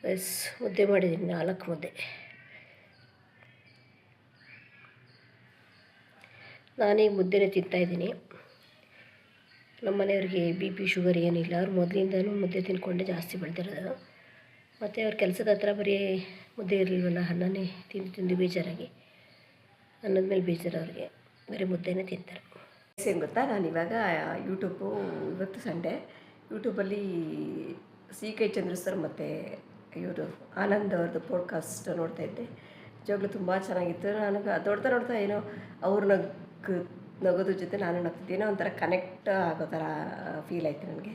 ಮುದ್ದೆ ಮಾಡಿದ್ದೀನಿ, 4 ಮುದ್ದೆ. ನಾನೀಗ ಮುದ್ದೆನೇ ತಿಂತಾಯಿದ್ದೀನಿ. ನಮ್ಮ ಮನೆಯವ್ರಿಗೆ BP ಶುಗರ್ ಏನಿಲ್ಲ. ಅವ್ರು ಮೊದಲಿಂದನೂ ಮುದ್ದೆ ತಿಂದ್ಕೊಂಡೆ ಜಾಸ್ತಿ ಬೆಳೆದಿರೋದು. ಮತ್ತು ಅವ್ರ ಕೆಲಸದ ಹತ್ರ ಬರೀ ಮುದ್ದೆ ಇರಲಿಲ್ವಲ್ಲ, ಅನ್ನನೇ ತಿಂದು ಬೇಜಾರಾಗಿ, ಅನ್ನದ ಮೇಲೆ ಬೇಜಾರು ಅವ್ರಿಗೆ, ಬರೀ ಮುದ್ದೆನೇ ತಿಂತಾರೆ. ಏನು ಗೊತ್ತಾ, ನಾನಿವಾಗ ಯೂಟ್ಯೂಬು, ಇವತ್ತು ಸಂಡೇ, ಯೂಟ್ಯೂಬಲ್ಲಿ CK ಚಂದ್ರು ಸರ್ ಮತ್ತು ಇವರು ಆನಂದ್ ಅವ್ರದ್ದು ಪಾಡ್ಕಾಸ್ಟ್ ನೋಡ್ತಾಯಿದ್ದೆ. ನಿಜವಾಗ್ಲೂ ತುಂಬ ಚೆನ್ನಾಗಿತ್ತು. ನನಗೆ ನೋಡ್ತಾ ಏನೋ ಅವ್ರು ನಗೋದ್ರ ಜೊತೆ ನಾನು ನಗ್ತಿದ್ದೇನೋ ಒಂಥರ ಕನೆಕ್ಟ್ ಆಗೋ ಥರ ಫೀಲ್ ಆಯಿತು ನನಗೆ.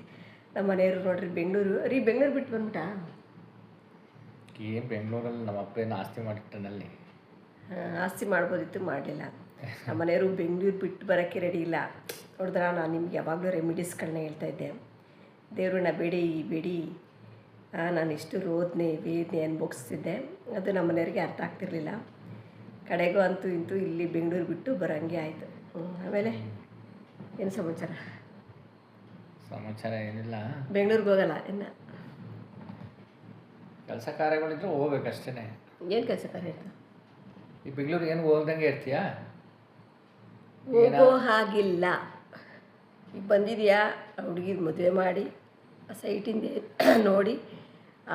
ನಮ್ಮ ಮನೆಯವರು ನೋಡ್ರಿ ಬೆಂಗಳೂರು ಬಿಟ್ಟು ಬಂದ್ಬಿಟ್ಟಾ? ಏನು ಬೆಂಗಳೂರಲ್ಲಿ ನಮ್ಮ ಅಪ್ಪ ಏನು ಆಸ್ತಿ ಮಾಡಿಟ್ಟನಲ್ಲಿ. ಆಸ್ತಿ ಮಾಡ್ಬೋದಿತ್ತು, ಮಾಡಲಿಲ್ಲ. ನಮ್ಮ ಮನೆಯವರು ಬೆಂಗಳೂರು ಬಿಟ್ಟು ಬರೋಕ್ಕೆ ರೆಡಿ ಇಲ್ಲ. ನೋಡಿದ್ರ, ನಾನು ನಿಮ್ಗೆ ಯಾವಾಗಲೂ ರೆಮಿಡೀಸ್ಗಳನ್ನ ಹೇಳ್ತಾಯಿದ್ದೆ. ದೇವ್ರನ್ನ ಬೇಡಿ ನಾನು ಇಷ್ಟು ವೇದನೆ ಅನುಭವಿಸ್ತಿದ್ದೆ. ಅದು ನಮ್ಮ ಮನೆಯವ್ರಿಗೆ ಅರ್ಥ ಆಗ್ತಿರ್ಲಿಲ್ಲ. ಕಡೆಗೂ ಅಂತೂ ಇಂತೂ ಇಲ್ಲಿ ಬೆಂಗಳೂರು ಬಿಟ್ಟು ಬರೋಂಗೆ ಆಯಿತು. ಆಮೇಲೆ ಏನು ಸಮಾಚಾರ ಏನಿಲ್ಲ. ಬೆಂಗಳೂರಿಗೆ ಹೋಗಲ್ಲ ಇನ್ನು? ಕೆಲಸ ಕಾರ್ಯಗಳಿದ್ರೆ ಹೋಗ್ಬೇಕಷ್ಟೇ. ಏನು ಕೆಲಸ ಕಾರ್ಯ ಇರ್ತದೆ? ಈ ಬೆಂಗಳೂರಿಗೆ ಏನು ಹೋಗ್ದಂಗೆ ಇರ್ತೀಯಾ? ಹೋಗೋ ಹಾಗಿಲ್ಲ. ಈಗ ಬಂದಿದೆಯಾ, ಹುಡುಗಿದ ಮದುವೆ ಮಾಡಿ ಸೈಟಿಂದ ನೋಡಿ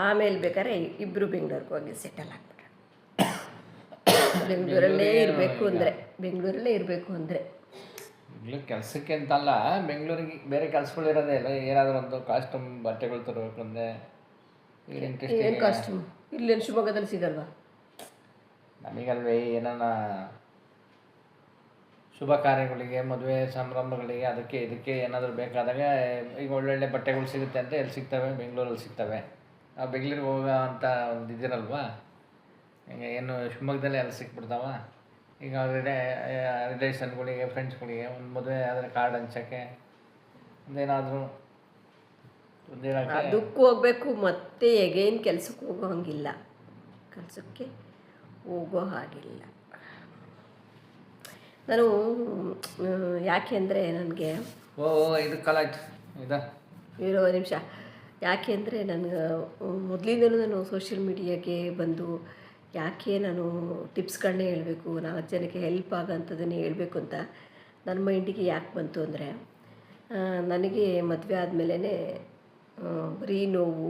ಆಮೇಲೆ ಬೇಕಾದ್ರೆ ಇಬ್ಬರು ಬೆಂಗಳೂರಿಗೆ ಹೋಗಿ ಸೆಟಲ್ ಆಗ್ಬಿಟ್ರೆ, ಬೆಂಗಳೂರಲ್ಲೇ ಇರಬೇಕು ಅಂದರೆ ಬೆಂಗಳೂರು ಕೆಲಸಕ್ಕೆ ಅಂತಲ್ಲ, ಬೆಂಗಳೂರಿಗೆ ಬೇರೆ ಕೆಲಸಗಳಿರೋದೇ ಇಲ್ಲ. ಏನಾದರೂ ಒಂದು ಕಾಸ್ಟ್ಯೂಮ್ ಬಟ್ಟೆಗಳು ತರಬೇಕು ಅಂದರೆ ಏನು ಕಾಸ್ಟ್ಯೂಮ್ ಇಲ್ಲೇನು ಶಿವಮೊಗ್ಗದಲ್ಲಿ ಸಿಗಲ್ವಾ? ನಮಗಲ್ವೇ ಏನಾನ ಶುಭ ಕಾರ್ಯಗಳಿಗೆ, ಮದುವೆ ಸಂಭ್ರಮಗಳಿಗೆ, ಅದಕ್ಕೆ ಇದಕ್ಕೆ ಏನಾದರೂ ಬೇಕಾದಾಗ ಈಗ ಒಳ್ಳೊಳ್ಳೆ ಬಟ್ಟೆಗಳು ಸಿಗುತ್ತೆ ಅಂತ ಎಲ್ಲಿ ಸಿಗ್ತವೆ? ಬೆಂಗಳೂರಲ್ಲಿ ಸಿಗ್ತವೆ. ನಾವು ಬೆಂಗಳೂರಿಗೆ ಹೋಗೋ ಅಂತ ಒಂದು ಇದಿರಲ್ವಾ? ಈಗ ಏನು ಶಿವಮೊಗ್ಗದಲ್ಲಿ ಎಲ್ಲ ಸಿಕ್ಬಿಡ್ತಾವ. ಈಗ ರಿಲೇಷನ್ಗಳಿಗೆ, ಫ್ರೆಂಡ್ಸ್ಗಳಿಗೆ ಒಂದು ಮದುವೆ ಆದರೆ ಕಾರ್ಡ್ ಹಂಚೋಕ್ಕೆ ಒಂದೇನಾದರೂ ಅದಕ್ಕೂ ಹೋಗಬೇಕು, ಮತ್ತೆ ಎಗೈನ್ ಕೆಲಸಕ್ಕೆ ಹೋಗೋ ಹಂಗಿಲ್ಲ. ಕೆಲಸಕ್ಕೆ ಹೋಗೋ ಹಾಗಿಲ್ಲ. ನಾನು ಯಾಕೆ ಅಂದರೆ ನನಗೆ ಇದು ಕಲಾಯ್ತು ಇರೋ ನಿಮಿಷ. ಯಾಕೆ ಅಂದರೆ ನನಗೆ ಮೊದಲಿಂದಲೂ ನಾನು ಸೋಷಿಯಲ್ ಮೀಡಿಯಾಗೆ ಬಂದು ಯಾಕೆ ನಾನು ಟಿಪ್ಸ್ಗಳನ್ನೇ ಹೇಳಬೇಕು, 4 ಜನಕ್ಕೆ ಹೆಲ್ಪ್ ಆಗೋಂಥದ್ದನ್ನೇ ಹೇಳಬೇಕು ಅಂತ ನನ್ನ ಮೈಂಡಿಗೆ ಯಾಕೆ ಬಂತು ಅಂದರೆ, ನನಗೆ ಮದುವೆ ಆದಮೇಲೆ ಬರೀ ನೋವು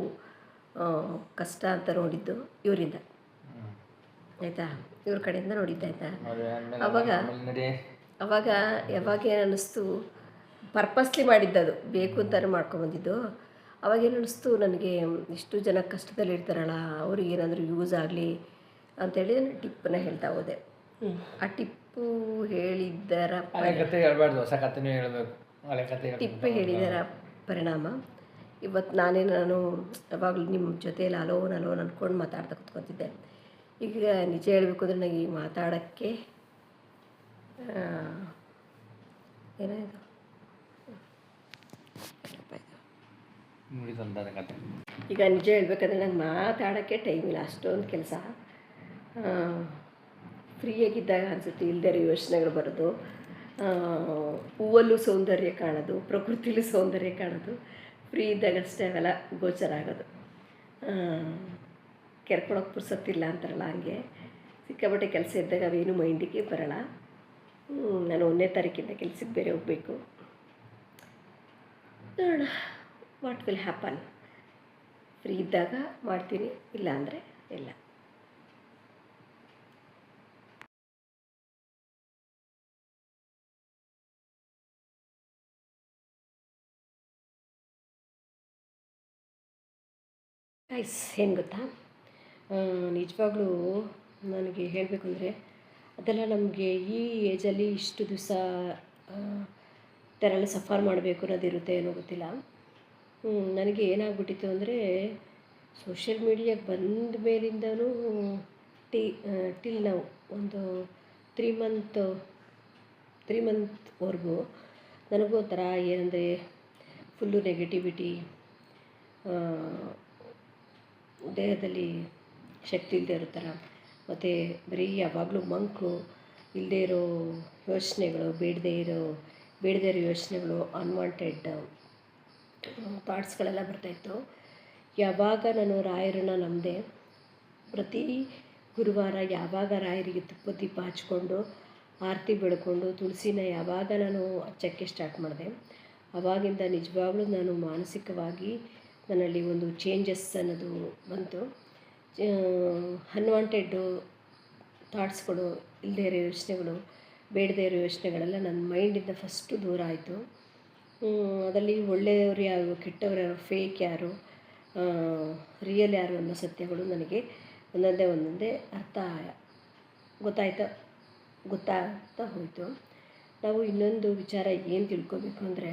ಕಷ್ಟ ಅಂತ ನೋಡಿದ್ದು ಇವರಿಂದ, ಆಯಿತಾ? ಇವ್ರ ಕಡೆಯಿಂದ ನೋಡಿದ್ದೆ, ಆಯಿತಾ? ಅವಾಗ ಯಾವಾಗೇನು ಅನ್ನಿಸ್ತು, ಪರ್ಪಸ್ಲಿ ಮಾಡಿದ್ದದು, ಬೇಕು ಅಂತಲೇ ಮಾಡ್ಕೊಂಬಂದಿದ್ದು. ಅವಾಗೇನು ಅನ್ನಿಸ್ತು ನನಗೆ, ಇಷ್ಟು ಜನ ಕಷ್ಟದಲ್ಲಿರ್ತಾರಲ್ಲ, ಅವ್ರಿಗೆ ಏನಾದರೂ ಯೂಸ್ ಆಗಲಿ ಅಂಥೇಳಿ ನಾನು ಟಿಪ್ಪನ್ನ ಹೇಳ್ತಾ ಹೋದೆ. ಆ ಟಿಪ್ಪು ಹೇಳಿದ್ದರ ಟಿಪ್ಪು ಹೇಳಿದರ ಪರಿಣಾಮ ಇವತ್ತು ನಾನು ಯಾವಾಗಲೂ ನಿಮ್ಮ ಜೊತೆಯಲ್ಲಿ ಅಲೋನ್ ಅಂದ್ಕೊಂಡು ಮಾತಾಡ್ತಾ ಕೂತ್ಕೊತಿದ್ದೆ. ಈಗ ನಿಜ ಹೇಳಬೇಕು ಅಂದರೆ ನನಗೆ ಈ ಮಾತಾಡೋಕ್ಕೆ ಏನಾಯಿತು ಈಗ ನಿಜ ಹೇಳ್ಬೇಕಂದ್ರೆ ನಂಗೆ ಮಾತಾಡೋಕ್ಕೆ ಟೈಮ್ ಇಲ್ಲ, ಅಷ್ಟೊಂದು ಕೆಲಸ. ಫ್ರೀಯಾಗಿದ್ದಾಗ ಅನಿಸುತ್ತೆ, ಇಲ್ಲದೇ ಇರೋ ಯೋಚನೆಗಳು ಬರೋದು. ಹೂವಲ್ಲೂ ಸೌಂದರ್ಯ ಕಾಣೋದು, ಪ್ರಕೃತಿಲೂ ಸೌಂದರ್ಯ ಕಾಣೋದು, ಫ್ರೀ ಇದ್ದಾಗಷ್ಟೇ ಅವೆಲ್ಲ ಗೋಚರ ಆಗೋದು. ಕೆರ್ಕೊಳಕ್ಕೆ ಪುರ್ಸೊತ್ತಿಲ್ಲ ಅಂತಾರಲ್ಲ, ಹಂಗೆ ಸಿಕ್ಕಾಪಟ್ಟೆ ಕೆಲಸ ಇದ್ದಾಗ ಅವೇನು ಮೈಂಡಿಗೆ ಬರೋಲ್ಲ. ನಾನು 1ನೇ ತಾರೀಕಿಂದ ಕೆಲಸಕ್ಕೆ ಬೇರೆ ಹೋಗಬೇಕು. ನೋಡೋಣ ವಾಟ್ ವಿಲ್ ಹ್ಯಾಪನ್. ಫ್ರೀ ಇದ್ದಾಗ ಮಾಡ್ತೀನಿ, ಇಲ್ಲ ಅಂದರೆ ಇಲ್ಲ. ಗೈಸ್, ಏನು ಗೊತ್ತಾ, ನಿಜವಾಗ್ಲೂ ನನಗೆ ಹೇಳಬೇಕು ಅಂದರೆ, ಅದೆಲ್ಲ ನಮಗೆ ಈ ಏಜಲ್ಲಿ ಇಷ್ಟು ದಿವಸ ಥರ ಎಲ್ಲ ಸಫರ್ ಮಾಡಬೇಕು ಅನ್ನೋದಿರುತ್ತೆ ಏನೋ ಗೊತ್ತಿಲ್ಲ. ನನಗೆ ಏನಾಗ್ಬಿಟ್ಟಿತ್ತು ಅಂದರೆ, ಸೋಷಿಯಲ್ ಮೀಡಿಯಾಗೆ ಬಂದ ಮೇಲಿಂದನೂ ಟಿಲ್ ನಾವು ಒಂದು 3 ಮಂತ್ವರೆಗೂ ನನಗೂ ಒಂಥರ ಏನಂದರೆ ಫುಲ್ಲು ನೆಗೆಟಿವಿಟಿ, ದೇಹದಲ್ಲಿ ಶಕ್ತಿ ಇಲ್ಲದೆ ಇರೋ ಥರ, ಮತ್ತು ಬರೀ ಯಾವಾಗಲೂ ಮಂಕು, ಇಲ್ಲದೇ ಇರೋ ಯೋಚನೆಗಳು, ಬೇಡದೇ ಇರೋ ಯೋಚನೆಗಳು, ಅನ್ವಾಂಟೆಡ್ ಥಾಟ್ಸ್ಗಳೆಲ್ಲ ಬರ್ತಾಯಿತ್ತು. ಯಾವಾಗ ನಾನು ರಾಯರನ್ನ ನಂಬಿದೆ, ಪ್ರತಿ ಗುರುವಾರ ಯಾವಾಗ ರಾಯರಿಗೆ ತುಪ್ಪದ ದೀಪ ಹಚ್ಕೊಂಡು ಆರತಿ ಬೆಳ್ಕೊಂಡು ತುಳಸಿನ ಯಾವಾಗ ನಾನು ಹಚ್ಚೋಕ್ಕೆ ಸ್ಟಾರ್ಟ್ ಮಾಡಿದೆ, ಆವಾಗಿಂದ ನಿಜವಾಗ್ಲೂ ನಾನು ಮಾನಸಿಕವಾಗಿ ನನ್ನಲ್ಲಿ ಒಂದು ಚೇಂಜಸ್ ಅನ್ನೋದು ಬಂತು. ಅನ್ವಾಂಟೆಡ್ಡು ಥಾಟ್ಸ್ಗಳು, ಇಲ್ಲದೇ ಇರೋ ಯೋಚನೆಗಳು, ಬೇಡದೇ ಇರೋ ಯೋಚನೆಗಳೆಲ್ಲ ನನ್ನ ಮೈಂಡಿಂದ ಫಸ್ಟು ದೂರ ಆಯಿತು. ಅದರಲ್ಲಿ ಒಳ್ಳೆಯವರು ಯಾರು, ಕೆಟ್ಟವರು ಯಾರು, ಫೇಕ್ ಯಾರು, ರಿಯಲ್ ಯಾರು ಅನ್ನೋ ಸತ್ಯಗಳು ನನಗೆ ಒಂದೊಂದೇ ಗೊತ್ತಾಗ್ತಾ ಹೋಯಿತು. ನಾವು ಇನ್ನೊಂದು ವಿಚಾರ ಏನು ತಿಳ್ಕೊಬೇಕು ಅಂದರೆ,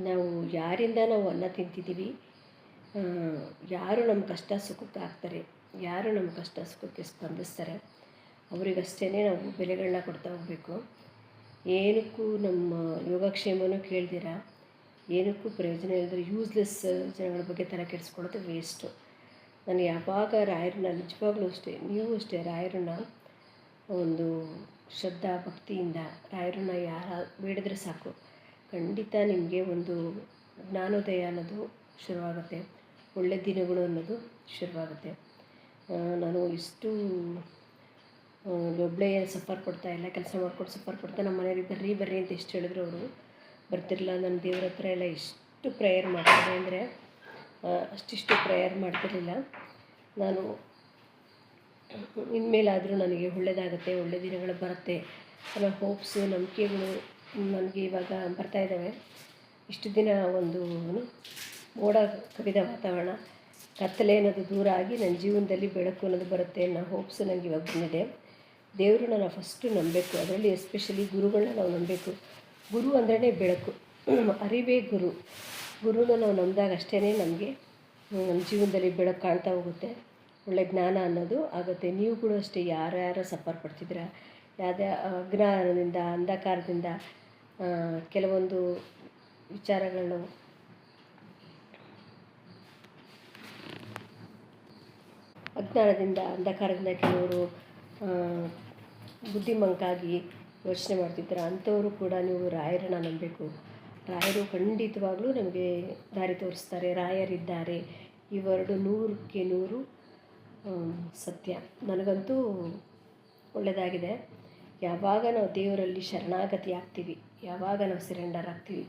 ನಾವು ಯಾರಿಂದ ನಾವು ಅನ್ನ ತಿಂತಿದ್ದೀವಿ, ಯಾರು ನಮ್ಮ ಕಷ್ಟ ಸುಖಕ್ಕೆ ಆಗ್ತಾರೆ, ಯಾರು ನಮ್ಮ ಕಷ್ಟ ಸುಖಕ್ಕೆ ಸ್ಪಂದಿಸ್ತಾರೆ, ಅವರಿಗಷ್ಟೇ ನಾವು ಬೆಲೆಗಳನ್ನ ಕೊಡ್ತಾ ಹೋಗಬೇಕು. ಏನಕ್ಕೂ ನಮ್ಮ ಯೋಗಕ್ಷೇಮನೂ ಕೇಳ್ದಿರ, ಏನಕ್ಕೂ ಪ್ರಯೋಜನ ಇಲ್ಲದ್ರೆ ಯೂಸ್ಲೆಸ್ ಜನಗಳ ಬಗ್ಗೆ ತಲೆ ಕೆಡಿಸ್ಕೊಳ್ಳೋದು ವೇಸ್ಟು. ನಾನು ಯಾವಾಗ ರಾಯರನ್ನ, ನಿಜವಾಗ್ಲೂ ಅಷ್ಟೇ, ನೀವು ಅಷ್ಟೇ, ರಾಯರನ್ನ ಒಂದು ಶ್ರದ್ಧಾ ಭಕ್ತಿಯಿಂದ ರಾಯರನ್ನ ಬೇಡಿದ್ರೆ ಸಾಕು, ಖಂಡಿತ ನಿಮಗೆ ಒಂದು ಜ್ಞಾನೋದಯ ಅನ್ನೋದು ಶುರುವಾಗುತ್ತೆ, ಒಳ್ಳೆ ದಿನಗಳು ಅನ್ನೋದು ಶುರುವಾಗುತ್ತೆ. ನಾನು ಇಷ್ಟು ಒಬ್ಬಳೇ ಸಫರ್ ಪಡ್ತಾಯಿಲ್ಲ, ಕೆಲಸ ಮಾಡ್ಕೊಂಡು ಸಫರ್ ಪಡ್ತಾ ನಮ್ಮ ಮನೆಯವ್ರಿಗೆ ಬರ್ರಿ ಅಂತ ಎಷ್ಟು ಹೇಳಿದ್ರು ಅವರು ಬರ್ತಿರಲಿಲ್ಲ. ನನ್ನ ದೇವ್ರ ಹತ್ರ ಎಲ್ಲ ಎಷ್ಟು ಪ್ರೇಯರ್ ಮಾಡ್ತಿದ್ದೆ ಅಂದರೆ ಅಷ್ಟಿಷ್ಟು ಪ್ರೇಯರ್ ಮಾಡ್ತಿರಲಿಲ್ಲ. ನಾನು ಇನ್ಮೇಲಾದರೂ ನನಗೆ ಒಳ್ಳೆಯದಾಗುತ್ತೆ, ಒಳ್ಳೆ ದಿನಗಳು ಬರುತ್ತೆ ಅನ್ನೋ ಹೋಪ್ಸು, ನಂಬಿಕೆಗಳು ನನಗೆ ಇವಾಗ ಬರ್ತಾಯಿದ್ದಾವೆ. ಇಷ್ಟು ದಿನ ಒಂದು ಮೋಡ ಕವಿದ ವಾತಾವರಣ, ಕತ್ತಲೆ ಅನ್ನೋದು ದೂರ ಆಗಿ ನನ್ನ ಜೀವನದಲ್ಲಿ ಬೆಳಕು ಅನ್ನೋದು ಬರುತ್ತೆ ಅನ್ನೋ ಹೋಪ್ಸು ನನಗೆ ಇವಾಗ ಬಂದಿದೆ. ದೇವ್ರನ್ನ ನಾವು ಫಸ್ಟು ನಂಬಬೇಕು, ಅದರಲ್ಲಿ ಎಸ್ಪೆಷಲಿ ಗುರುಗಳನ್ನ ನಾವು ನಂಬಬೇಕು. ಗುರು ಅಂದ್ರೇ ಬೆಳಕು, ಅರಿವೇ ಗುರು. ಗುರುನ ನಾವು ನಂಬಿದಾಗ ಅಷ್ಟೇ ನಮಗೆ ನಮ್ಮ ಜೀವನದಲ್ಲಿ ಬೆಳಕು ಕಾಣ್ತಾ ಹೋಗುತ್ತೆ, ಒಳ್ಳೆ ಜ್ಞಾನ ಅನ್ನೋದು ಆಗುತ್ತೆ. ನೀವು ಕೂಡ ಅಷ್ಟೇ, ಯಾರ್ಯಾರು ಸಫರ್ ಪಡ್ತಿದ್ದೀರ, ಯಾವುದೇ ಅಜ್ಞಾನದಿಂದ, ಅಂಧಕಾರದಿಂದ, ಕೆಲವೊಂದು ವಿಚಾರಗಳು ಅಜ್ಞಾನದಿಂದ, ಅಂಧಕಾರದಿಂದ ಕೆಲವರು ಬುದ್ಧಿಮಂಕಾಗಿ ಯೋಚನೆ ಮಾಡ್ತಿದ್ದಾರೆ, ಅಂಥವರು ಕೂಡ ನೀವು ರಾಯರನ್ನ ನಂಬಬೇಕು. ರಾಯರು ಖಂಡಿತವಾಗ್ಲೂ ನಮಗೆ ದಾರಿ ತೋರಿಸ್ತಾರೆ. ರಾಯರಿದ್ದಾರೆ, ಇವೆರಡು 100ಕ್ಕೆ 100 ಸತ್ಯ. ನನಗಂತೂ ಒಳ್ಳೆಯದಾಗಿದೆ. ಯಾವಾಗ ನಾವು ದೇವರಲ್ಲಿ ಶರಣಾಗತಿ ಆಗ್ತೀವಿ, ಯಾವಾಗ ನಾವು ಸರೆಂಡರ್ ಆಗ್ತೀವಿ,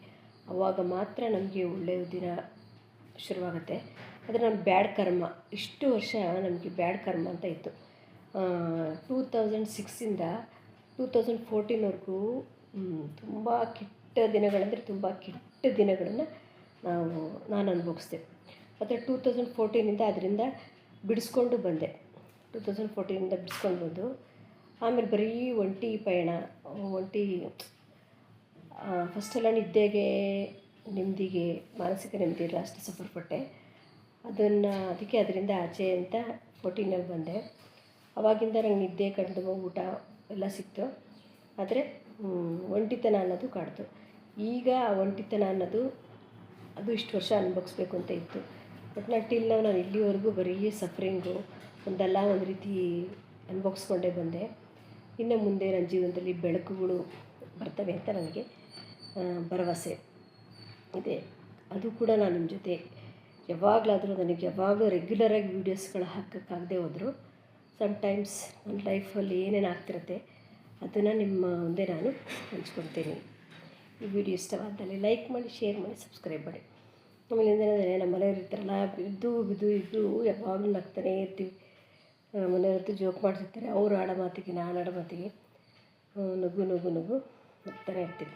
ಆವಾಗ ಮಾತ್ರ ನಮಗೆ ಒಳ್ಳೆಯ ದಿನ ಶುರುವಾಗುತ್ತೆ. ಆದರೆ ನಮ್ಮ ಬ್ಯಾಡ್ ಕರ್ಮ, ಇಷ್ಟು ವರ್ಷ ನಮಗೆ ಬ್ಯಾಡ್ ಕರ್ಮ ಅಂತ ಇತ್ತು. 2006ಇಂದ 2014ವರೆಗೂ ತುಂಬ ಕೆಟ್ಟ ದಿನಗಳಂದರೆ ತುಂಬ ಕೆಟ್ಟ ದಿನಗಳನ್ನು ನಾನು ಅನುಭವಿಸ್ದೆ. ಮತ್ತು 2014ಇಂದ ಅದರಿಂದ ಬಿಡಿಸ್ಕೊಂಡು ಬಂದೆ. 2014ಇಂದ ಬಿಡಿಸ್ಕೊಂಡು ಬಂದು ಆಮೇಲೆ ಬರೀ ಒಂಟಿ ಪಯಣ, ಫಸ್ಟೆಲ್ಲ ನಿದ್ದೆಗೆ, ನೆಮ್ಮದಿಗೆ, ಮಾನಸಿಕ ನೆಮ್ಮದಿ ಇಲ್ಲ, ಅಷ್ಟು ಸಫರ್ಪಟ್ಟೆ. ಅದಕ್ಕೆ ಅದರಿಂದ ಆಚೆ ಅಂತ 14ನಲ್ಲಿ ಬಂದೆ. ಆವಾಗಿಂದ ನಂಗೆ ನಿದ್ದೆ, ಕಣ್ಣು, ಊಟ ಎಲ್ಲ ಸಿಕ್ತು. ಆದರೆ ಒಂಟಿತನ ಅನ್ನೋದು ಕಾಡ್ತು. ಈಗ ಆ ಒಂಟಿತನ ಅನ್ನೋದು ಅದು ಇಷ್ಟು ವರ್ಷ ಅನುಭವಿಸ್ಬೇಕು ಅಂತ ಇತ್ತು. ಬಟ್ ನಾನು ಇಲ್ಲಿವರೆಗೂ ಬರೀ ಸಫರಿಂಗು, ಒಂದಲ್ಲ ಒಂದು ರೀತಿ ಅನುಭವಿಸ್ಕೊಂಡೇ ಬಂದೆ. ಇನ್ನು ಮುಂದೆ ನನ್ನ ಜೀವನದಲ್ಲಿ ಬೆಳಕುಗಳು ಬರ್ತವೆ ಅಂತ ನನಗೆ ಭರವಸೆ ಇದೆ. ಅದು ಕೂಡ ನಾನು ನಿಮ್ಮ ಜೊತೆ ಯಾವಾಗಲಾದರೂ, ನನಗೆ ಯಾವಾಗಲೂ ರೆಗ್ಯುಲರಾಗಿ ವೀಡಿಯೋಸ್ಗಳು ಹಾಕೋಕ್ಕಾಗದೆ ಹೋದರೂ, ಸಮ್ಟೈಮ್ಸ್ ನನ್ನ ಲೈಫಲ್ಲಿ ಏನೇನು ಆಗ್ತಿರುತ್ತೆ ಅದನ್ನು ನಿಮ್ಮ ಮುಂದೆ ನಾನು ಹಂಚ್ಕೊಳ್ತೀನಿ. ಈ ವಿಡಿಯೋ ಇಷ್ಟವಾದಲ್ಲಿ ಲೈಕ್ ಮಾಡಿ, ಶೇರ್ ಮಾಡಿ, ಸಬ್ಸ್ಕ್ರೈಬ್ ಮಾಡಿ. ಆಮೇಲೆ ಏನಂದರೆ, ನಮ್ಮ ಮನೆಯವ್ರು ಇರ್ತಾರಲ್ಲ, ಬಿದ್ದು ಯಾವಾಗಲೂ ನಗ್ತಾನೇ ಇರ್ತೀವಿ. ಮನೆಯವ್ರದ್ದು ಜೋಕ್ ಮಾಡ್ತಿರ್ತಾರೆ, ಅವರು ಆಡೋ ಮಾತಿಗೆ ನಾನು ಆಡೋ ಮಾತಿಗೆ ನಗು ನಗ್ತಾನೆ ಇರ್ತೀವಿ.